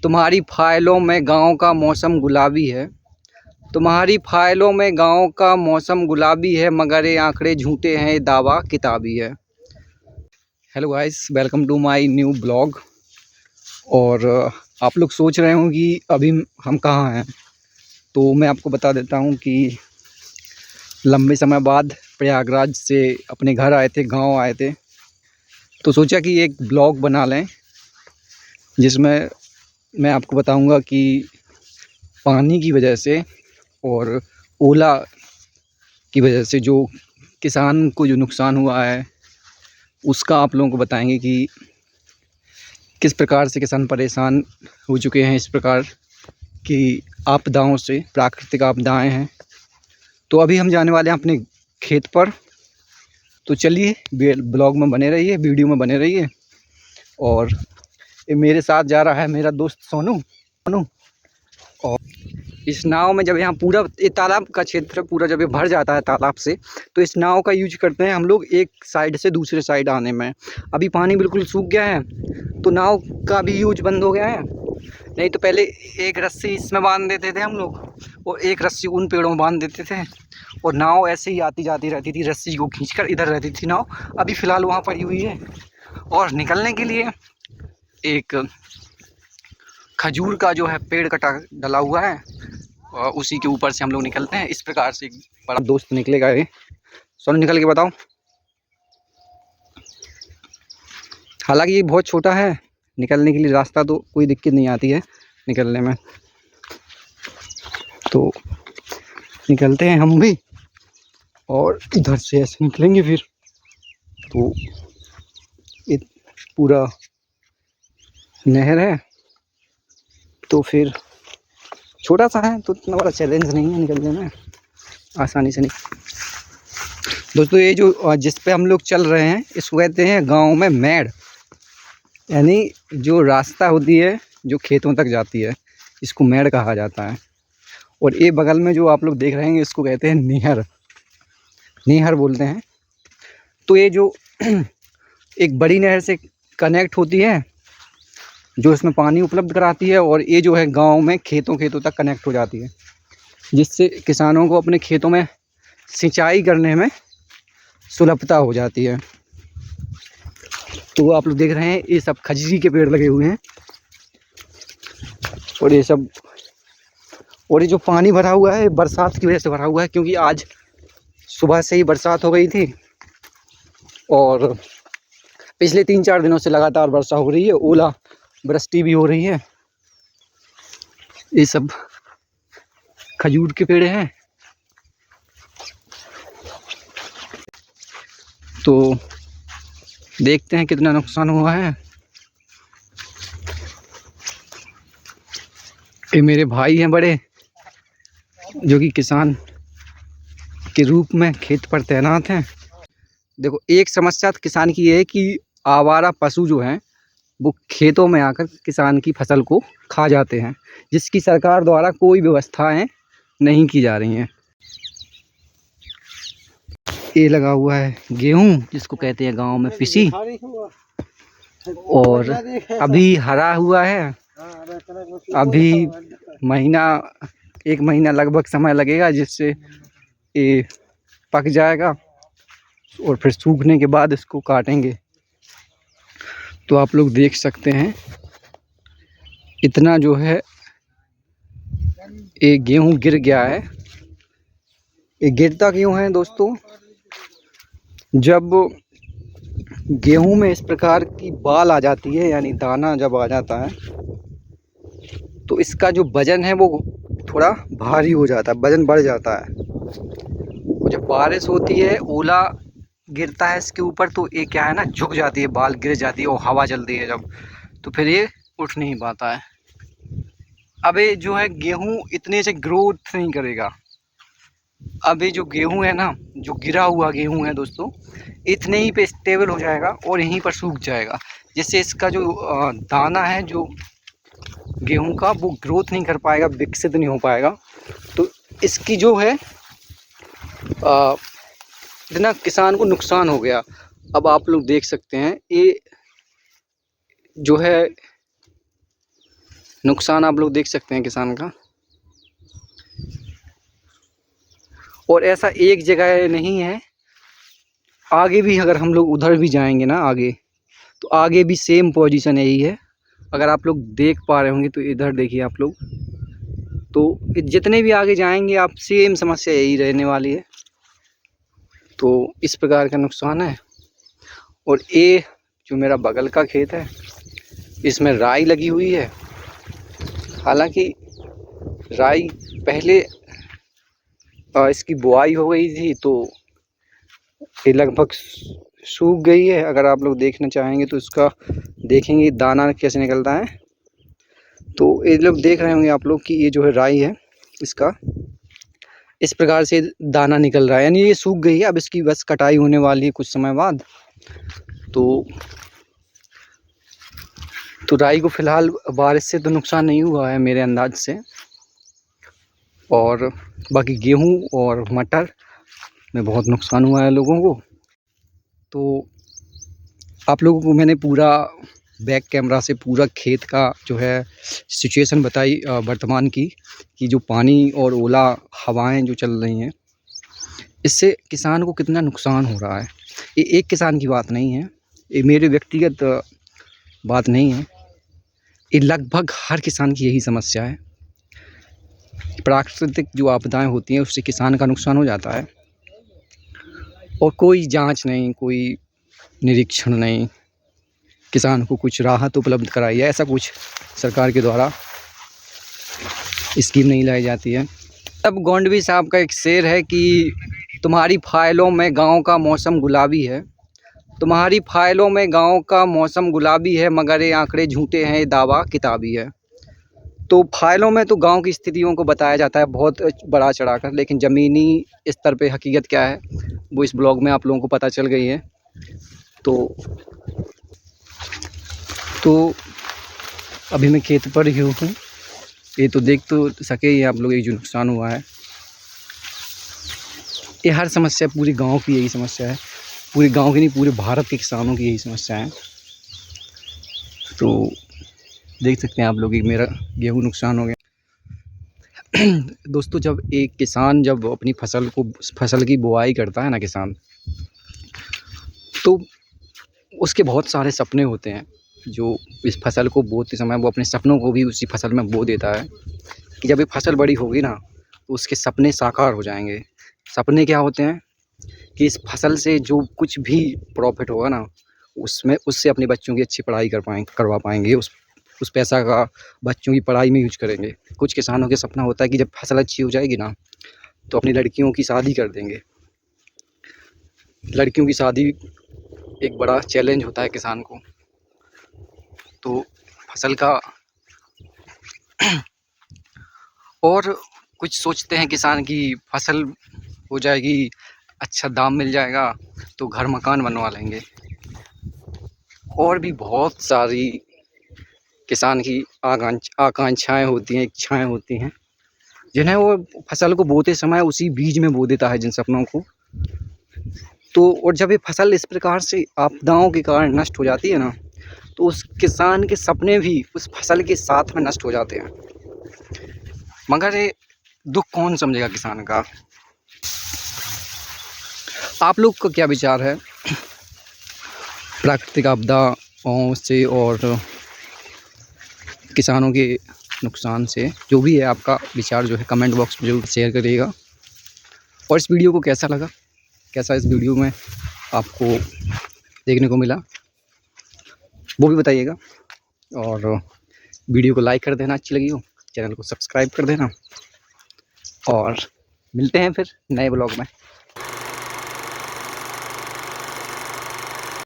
तुम्हारी फाइलों में गाँव का मौसम गुलाबी है। तुम्हारी फाइलों में गाँव का मौसम गुलाबी है, मगर ये आंकड़े झूठे हैं, ये दावा किताबी है। Hello guys, welcome to my new blog. और आप लोग सोच रहे हों कि अभी हम कहाँ हैं, तो मैं आपको बता देता हूँ कि लंबे समय बाद प्रयागराज से अपने घर आए थे, गांव आए थे। तो सोचा कि एक ब्लॉग बना लें जिसमें मैं आपको बताऊंगा कि पानी की वजह से और ओला की वजह से जो किसान को जो नुकसान हुआ है उसका आप लोगों को बताएंगे कि किस प्रकार से किसान परेशान हो चुके हैं इस प्रकार की आपदाओं से। प्राकृतिक आपदाएं हैं। तो अभी हम जाने वाले हैं अपने खेत पर। तो चलिए ब्लॉग में बने रहिए, वीडियो में बने रहिए। और ये मेरे साथ जा रहा है मेरा दोस्त सोनू। और इस नाव में जब यहाँ पूरा ये तालाब का क्षेत्र पूरा जब ये भर जाता है तालाब से, तो इस नाव का यूज करते हैं हम लोग एक साइड से दूसरे साइड आने में। अभी पानी बिल्कुल सूख गया है तो नाव का भी यूज बंद हो गया है। नहीं तो पहले एक रस्सी इसमें बांध देते थे हम लोग और एक रस्सी उन पेड़ों में बांध देते थे और नाव ऐसे ही आती जाती रहती थी, रस्सी को खींचकर इधर रहती थी नाव। अभी फ़िलहाल वहाँ पड़ी हुई है और निकलने के लिए एक खजूर का जो है पेड़ कटा डला हुआ है और उसी के ऊपर से हम लोग निकलते हैं। इस प्रकार से एक बड़ा दोस्त निकलेगा। ये सोनू निकल के बताओ। हालांकि ये बहुत छोटा है, निकलने के लिए रास्ता तो कोई दिक्कत नहीं आती है निकलने में। तो निकलते हैं हम भी और इधर से ऐसे निकलेंगे फिर। तो ये पूरा नहर है तो फिर छोटा सा है तो इतना बड़ा चैलेंज नहीं है निकलने में, आसानी से नहीं। दोस्तों ये जो जिस पे हम लोग चल रहे हैं इसको कहते हैं गांव में मेड़, यानी जो रास्ता होती है जो खेतों तक जाती है इसको मेड़ कहा जाता है। और ये बगल में जो आप लोग देख रहे हैं इसको कहते हैं नहर, नहर बोलते हैं। तो ये जो एक बड़ी नहर से कनेक्ट होती है जो इसमें पानी उपलब्ध कराती है, और ये जो है गांव में खेतों तक कनेक्ट हो जाती है, जिससे किसानों को अपने खेतों में सिंचाई करने में सुलभता हो जाती है। तो आप लोग देख रहे हैं ये सब खजूर के पेड़ लगे हुए हैं और ये सब, और ये जो पानी भरा हुआ है बरसात की वजह से भरा हुआ है, क्योंकि आज सुबह से ही बरसात हो गई थी और पिछले 3-4 दिनों से लगातार वर्षा हो रही है, ओला वृष्टि भी हो रही है। ये सब खजूर के पेड़ हैं। तो देखते हैं कितना नुकसान हुआ है। ये मेरे भाई हैं बड़े, जो कि किसान के रूप में खेत पर तैनात हैं। देखो एक समस्या किसान की ये है कि आवारा पशु जो हैं वो खेतों में आकर किसान की फसल को खा जाते हैं, जिसकी सरकार द्वारा कोई व्यवस्थाएं नहीं की जा रही हैं। ये लगा हुआ है गेहूं जिसको कहते हैं गांव में पिसी, और अभी हरा हुआ है। अभी एक महीना लगभग समय लगेगा जिससे ये पक जाएगा और फिर सूखने के बाद इसको काटेंगे। तो आप लोग देख सकते हैं इतना जो है ये गेहूं गिर गया है। ये गिरता क्यों है दोस्तों? जब गेहूं में इस प्रकार की बाल आ जाती है, यानी दाना जब आ जाता है, तो इसका जो वजन है वो थोड़ा भारी हो जाता है, वजन बढ़ जाता है। और जब बारिश होती है, ओला गिरता है इसके ऊपर, तो ये क्या है ना, झुक जाती है, बाल गिर जाती है और हवा चलती है जब, तो फिर ये उठ नहीं पाता है। अब ये जो है गेहूं इतने से ग्रोथ नहीं करेगा। अब ये जो गेहूं है ना, जो गिरा हुआ गेहूं है दोस्तों, इतने ही पे स्टेबल हो जाएगा और यहीं पर सूख जाएगा, जिससे इसका जो दाना है जो गेहूं का, वो ग्रोथ नहीं कर पाएगा, विकसित नहीं हो पाएगा। तो इसकी जो है इतना किसान को नुकसान हो गया। अब आप लोग देख सकते हैं ये जो है नुकसान आप लोग देख सकते हैं किसान का। और ऐसा एक जगह नहीं है, आगे भी अगर हम लोग उधर भी जाएंगे ना आगे, तो आगे भी सेम पोजीशन यही है। अगर आप लोग देख पा रहे होंगे तो इधर देखिए आप लोग, तो जितने भी आगे जाएंगे आप सेम समस्या यही रहने वाली है। तो इस प्रकार का नुकसान है। और ये जो मेरा बगल का खेत है, इसमें राई लगी हुई है। हालांकि राई पहले इसकी बुआई हो गई थी, तो ये लगभग सूख गई है। अगर आप लोग देखना चाहेंगे तो इसका देखेंगे दाना कैसे निकलता है। तो ये लोग देख रहे होंगे आप लोग कि ये जो है राई है, इसका इस प्रकार से दाना निकल रहा है, यानी ये सूख गई है। अब इसकी बस कटाई होने वाली है कुछ समय बाद। तो राई को फिलहाल बारिश से तो नुकसान नहीं हुआ है मेरे अंदाज से, और बाकी गेहूं और मटर में बहुत नुकसान हुआ है लोगों को। तो आप लोगों को मैंने पूरा बैक कैमरा से पूरा खेत का जो है सिचुएशन बताई वर्तमान की, कि जो पानी और ओला हवाएं जो चल रही हैं, इससे किसान को कितना नुकसान हो रहा है। ये एक किसान की बात नहीं है, ये मेरे व्यक्तिगत बात नहीं है, ये लगभग हर किसान की यही समस्या है। प्राकृतिक जो आपदाएं होती हैं उससे किसान का नुकसान हो जाता है, और कोई जांच नहीं, कोई निरीक्षण नहीं, किसान को कुछ राहत उपलब्ध कराई है, ऐसा कुछ सरकार के द्वारा स्कीम नहीं लाई जाती है। अब गोंडवी साहब का एक शेर है कि तुम्हारी फाइलों में गांव का मौसम गुलाबी है, तुम्हारी फाइलों में गांव का मौसम गुलाबी है, मगर ये आंकड़े झूठे हैं, ये दावा किताबी है। तो फाइलों में तो गांव की स्थितियों को बताया जाता है बहुत बड़ा चढ़ाकर, लेकिन ज़मीनी स्तर पे हकीकत क्या है वो इस ब्लॉग में आप लोगों को पता चल गई है। तो अभी मैं खेत पर ही हूँ, ये तो देख तो सके ही आप लोग, ये जो नुकसान हुआ है, ये हर समस्या पूरे गांव की यही समस्या है, पूरे गांव की नहीं पूरे भारत के किसानों की यही समस्या है। तो देख सकते हैं आप लोग कि मेरा गेहूं नुकसान हो गया। दोस्तों, जब एक किसान जब अपनी फसल की बुआई करता है ना किसान, तो उसके बहुत सारे सपने होते हैं। जो इस फसल को बोते समय वो अपने सपनों को भी उसी फसल में बो देता है, कि जब ये फसल बड़ी होगी ना तो उसके सपने साकार हो जाएंगे। सपने क्या होते हैं कि इस फसल से जो कुछ भी प्रॉफिट होगा ना, उससे अपने बच्चों की अच्छी पढ़ाई करवा पाएंगे, उस पैसा का बच्चों की पढ़ाई में यूज करेंगे। कुछ किसानों के सपना होता है कि जब फसल अच्छी हो जाएगी ना तो अपनी लड़कियों की शादी कर देंगे। लड़कियों की शादी एक बड़ा चैलेंज होता है किसान को। तो फसल का और कुछ सोचते हैं किसान की फसल हो जाएगी, अच्छा दाम मिल जाएगा तो घर मकान बनवा लेंगे। और भी बहुत सारी किसान की आकांक्षाएं होती हैं, इच्छाएं होती हैं, जिन्हें वो फसल को बोते समय उसी बीज में बो देता है, जिन सपनों को। तो और जब ये फसल इस प्रकार से आपदाओं के कारण नष्ट हो जाती है ना, तो उस किसान के सपने भी उस फसल के साथ में नष्ट हो जाते हैं। मगर ये दुख कौन समझेगा किसान का। आप लोग का क्या विचार है प्राकृतिक आपदाओं से और किसानों के नुकसान से? जो भी है आपका विचार जो है कमेंट बॉक्स में जरूर शेयर करिएगा। और इस वीडियो को कैसा लगा, कैसा इस वीडियो में आपको देखने को मिला वो भी बताइएगा। और वीडियो को लाइक कर देना अच्छी लगी हो, चैनल को सब्सक्राइब कर देना, और मिलते हैं फिर नए ब्लॉग में।